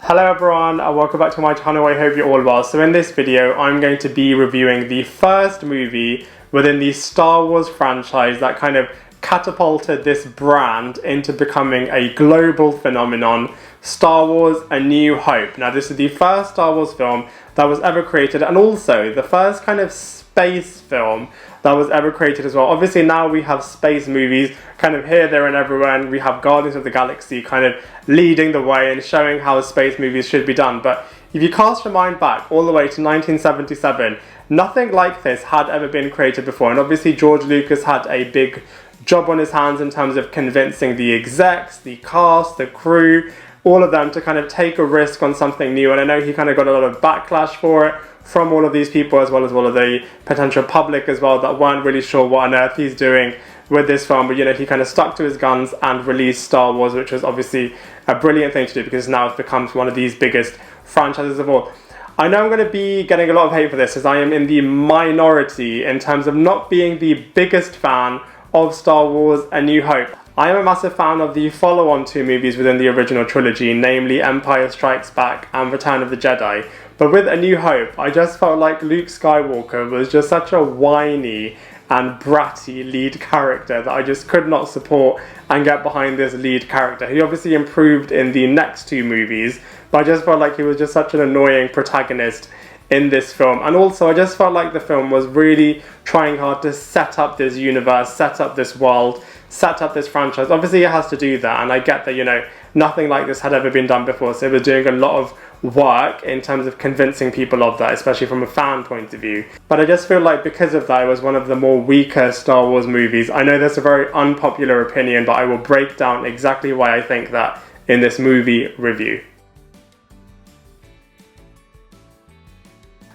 Hello everyone and welcome back to my channel. I hope you're all well. So in this video I'm going to be reviewing the first movie within the Star Wars franchise that kind of catapulted this brand into becoming a global phenomenon, Star Wars: A New Hope. Now this is the first Star Wars film that was ever created, and also the first kind of space film that was ever created as well. Obviously now we have space movies kind of here, there and everywhere, and we have Guardians of the Galaxy kind of leading the way and showing how space movies should be done. But if you cast your mind back all the way to 1977, nothing like this had ever been created before. And obviously George Lucas had a big job on his hands in terms of convincing the execs, the cast, the crew, all of them to kind of take a risk on something new. And I know he kind of got a lot of backlash for it from all of these people, as well as all of the potential public as well, that weren't really sure what on earth he's doing with this film. But you know, he kind of stuck to his guns and released Star Wars, which was obviously a brilliant thing to do because now it becomes one of these biggest franchises of all. I know I'm going to be getting a lot of hate for this, as I am in the minority in terms of not being the biggest fan of Star Wars: A New Hope. I am a massive fan of the follow-on two movies within the original trilogy, namely Empire Strikes Back and Return of the Jedi. But with A New Hope, I just felt like Luke Skywalker was just such a whiny and bratty lead character that I just could not support and get behind this lead character. He obviously improved in the next two movies, but I just felt like he was just such an annoying protagonist in this film. And also I just felt like the film was really trying hard to set up this universe, set up this world, set up this franchise. Obviously it has to do that, and I get that, you know, nothing like this had ever been done before, so it was doing a lot of work in terms of convincing people of that, especially from a fan point of view. But I just feel like because of that, it was one of the more weaker Star Wars movies. I know that's a very unpopular opinion, but I will break down exactly why I think that in this movie review.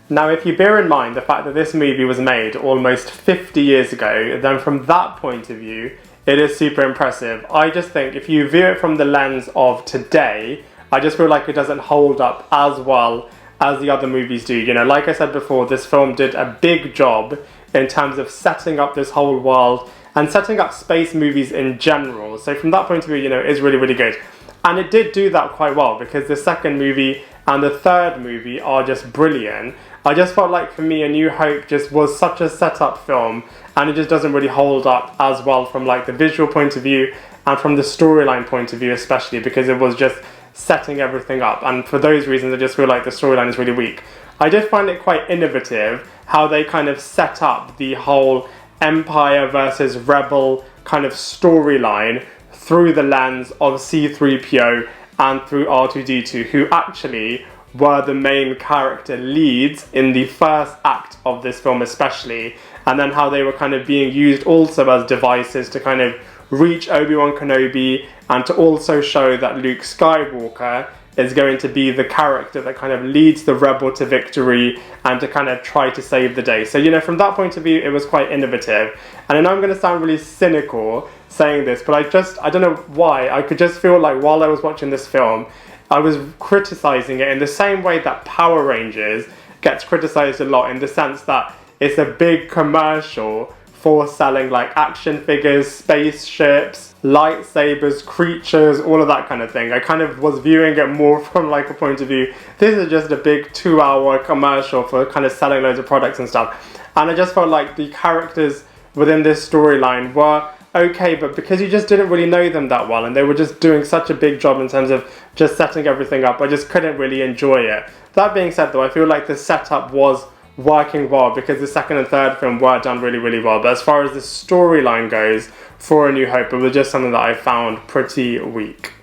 Now, if you bear in mind the fact that this movie was made almost 50 years ago, then from that point of view, it is super impressive. I just think if you view it from the lens of today, I just feel like it doesn't hold up as well as the other movies do. You know, like I said before, this film did a big job in terms of setting up this whole world and setting up space movies in general. So from that point of view, you know, it's really, really good. And it did do that quite well because the second movie and the third movie are just brilliant. I just felt like for me, A New Hope just was such a setup film, and it just doesn't really hold up as well from like the visual point of view and from the storyline point of view, especially because it was just setting everything up. And for those reasons, I just feel like the storyline is really weak. I did find it quite innovative how they kind of set up the whole Empire versus Rebel kind of storyline through the lens of C-3PO and through R2-D2, who actually were the main character leads in the first act of this film especially, and then how they were kind of being used also as devices to kind of reach Obi-Wan Kenobi and to also show that Luke Skywalker is going to be the character that kind of leads the rebel to victory and to kind of try to save the day. So, you know, from that point of view, it was quite innovative. And I know I'm going to sound really cynical saying this, but I don't know why, I could just feel like while I was watching this film, I was criticizing it in the same way that Power Rangers gets criticized a lot, in the sense that it's a big commercial for selling like action figures, spaceships, lightsabers, creatures, all of that kind of thing. I kind of was viewing it more from like a point of view, this is just a big 2-hour commercial for kind of selling loads of products and stuff. And I just felt like the characters within this storyline were okay, but because you just didn't really know them that well and they were just doing such a big job in terms of just setting everything up, I just couldn't really enjoy it. That being said though, I feel like the setup was working well because the second and third film were done really, really well. But as far as the storyline goes for A New Hope, it was just something that I found pretty weak.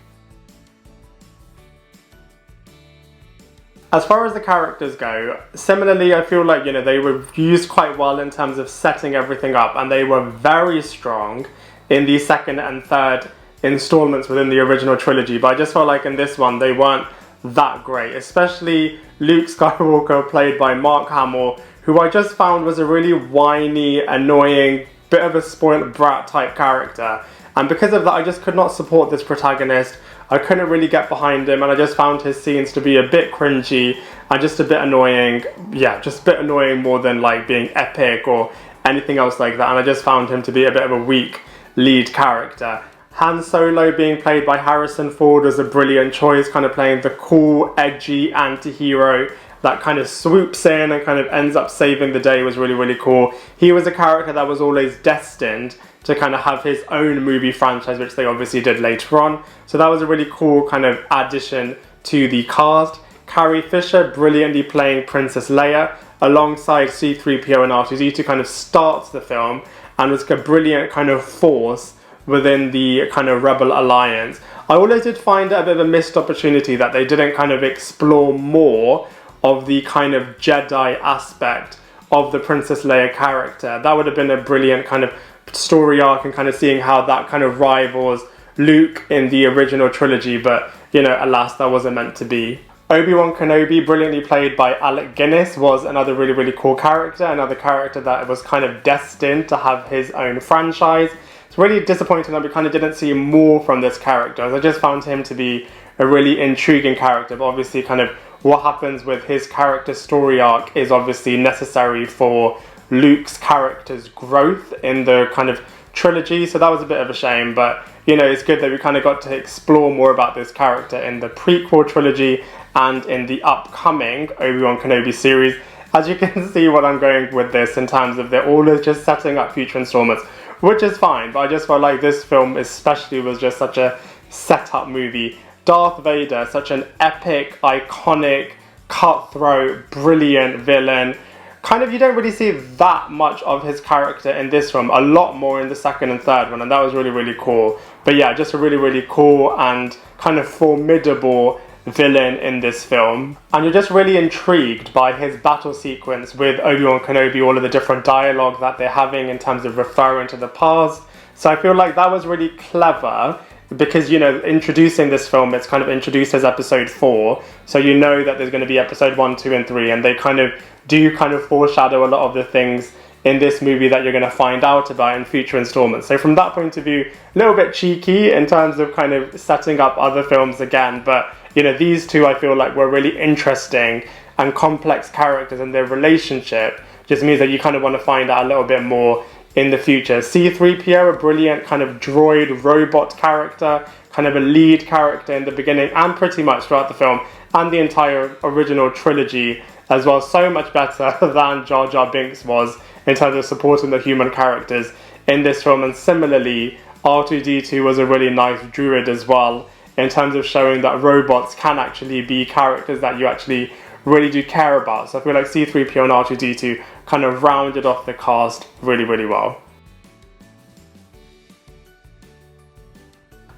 As far as the characters go, similarly, I feel like, you know, they were used quite well in terms of setting everything up, and they were very strong in the second and third installments within the original trilogy. But I just felt like in this one, they weren't that great, especially Luke Skywalker, played by Mark Hamill, who I just found was a really whiny, annoying, bit of a spoiled brat type character. And because of that, I just could not support this protagonist. I couldn't really get behind him, and I just found his scenes to be a bit cringy and just a bit annoying. Yeah, just a bit annoying more than like being epic or anything else like that. And I just found him to be a bit of a weak lead character. Han Solo being played by Harrison Ford was a brilliant choice, kind of playing the cool, edgy anti-hero that kind of swoops in and kind of ends up saving the day was really, really cool. He was a character that was always destined to kind of have his own movie franchise, which they obviously did later on. So that was a really cool kind of addition to the cast. Carrie Fisher brilliantly playing Princess Leia alongside C-3PO and R2-D2 kind of starts the film and was a brilliant kind of force within the kind of Rebel Alliance. I always did find it a bit of a missed opportunity that they didn't kind of explore more of the kind of Jedi aspect of the Princess Leia character. That would have been a brilliant kind of story arc and kind of seeing how that kind of rivals Luke in the original trilogy, but you know, alas, that wasn't meant to be. Obi-Wan Kenobi, brilliantly played by Alec Guinness, was another really, really cool character, another character that was kind of destined to have his own franchise. It's really disappointing that we kind of didn't see more from this character, as I just found him to be a really intriguing character, but obviously kind of what happens with his character story arc is obviously necessary for Luke's character's growth in the kind of trilogy, so that was a bit of a shame, but you know, it's good that we kind of got to explore more about this character in the prequel trilogy and in the upcoming Obi-Wan Kenobi series. As you can see what I'm going with this in terms of they're all just setting up future installments, which is fine, but I just felt like this film especially was just such a setup movie. Darth Vader, such an epic, iconic, cutthroat, brilliant villain. Kind of, you don't really see that much of his character in this film, a lot more in the second and third one, and that was really, really cool. But yeah, just a really, really cool and kind of formidable villain in this film. And you're just really intrigued by his battle sequence with Obi-Wan Kenobi, all of the different dialogue that they're having in terms of referring to the past. So I feel like that was really clever, because, you know, introducing this film, it's kind of introduced as episode 4, so you know that there's going to be episode 1, 2 and 3, and they kind of do kind of foreshadow a lot of the things in this movie that you're going to find out about in future installments. So from that point of view, a little bit cheeky in terms of kind of setting up other films again, but you know, these two I feel like were really interesting and complex characters, and their relationship just means that you kind of want to find out a little bit more in the future. C-3PO, a brilliant kind of droid robot character, kind of a lead character in the beginning and pretty much throughout the film and the entire original trilogy as well. So much better than Jar Jar Binks was in terms of supporting the human characters in this film. And similarly, R2-D2 was a really nice druid as well, in terms of showing that robots can actually be characters that you actually really do care about. So I feel like C-3PO and R2-D2 kind of rounded off the cast really, really well.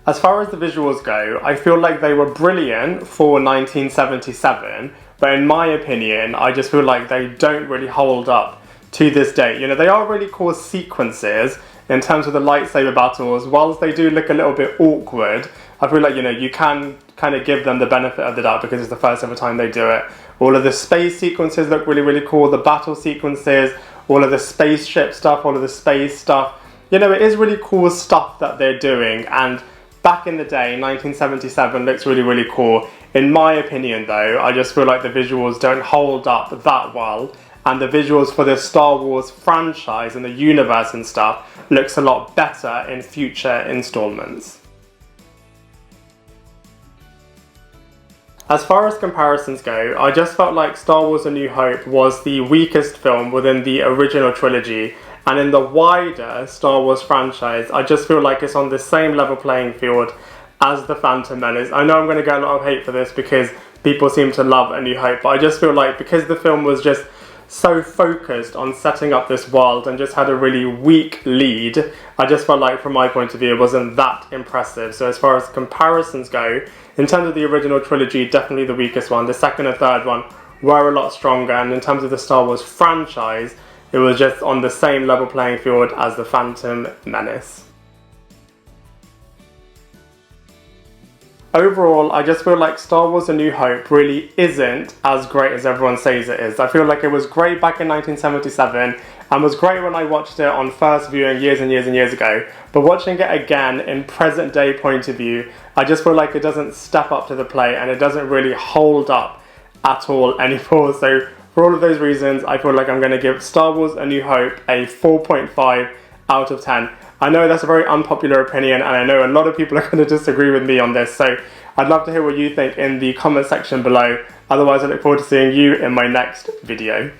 As far as the visuals go, I feel like they were brilliant for 1977, but in my opinion, I just feel like they don't really hold up to this day. You know, they are really cool sequences in terms of the lightsaber battles. Whilst they do look a little bit awkward, I feel like, you know, you can kind of give them the benefit of the doubt because it's the first ever time they do it. All of the space sequences look really, really cool. The battle sequences, all of the spaceship stuff, all of the space stuff. You know, it is really cool stuff that they're doing, and back in the day, 1977 looks really, really cool. In my opinion though, I just feel like the visuals don't hold up that well, and the visuals for the Star Wars franchise and the universe and stuff looks a lot better in future installments. As far as comparisons go, I just felt like Star Wars A New Hope was the weakest film within the original trilogy, and in the wider Star Wars franchise, I just feel like it's on the same level playing field as The Phantom Menace. I know I'm going to get a lot of hate for this because people seem to love A New Hope, but I just feel like because the film was just so focused on setting up this world and just had a really weak lead, I just felt like from my point of view it wasn't that impressive. So as far as comparisons go, in terms of the original trilogy, definitely the weakest one. The second and third one were a lot stronger, and in terms of the Star Wars franchise, it was just on the same level playing field as The Phantom Menace. Overall, I just feel like Star Wars A New Hope really isn't as great as everyone says it is. I feel like it was great back in 1977 and was great when I watched it on first viewing years and years and years ago, but watching it again in present day point of view, I just feel like it doesn't step up to the plate and it doesn't really hold up at all anymore. So for all of those reasons, I feel like I'm going to give Star Wars A New Hope a 4.5 out of 10. I know that's a very unpopular opinion, and I know a lot of people are going to disagree with me on this, so I'd love to hear what you think in the comment section below. Otherwise, I look forward to seeing you in my next video.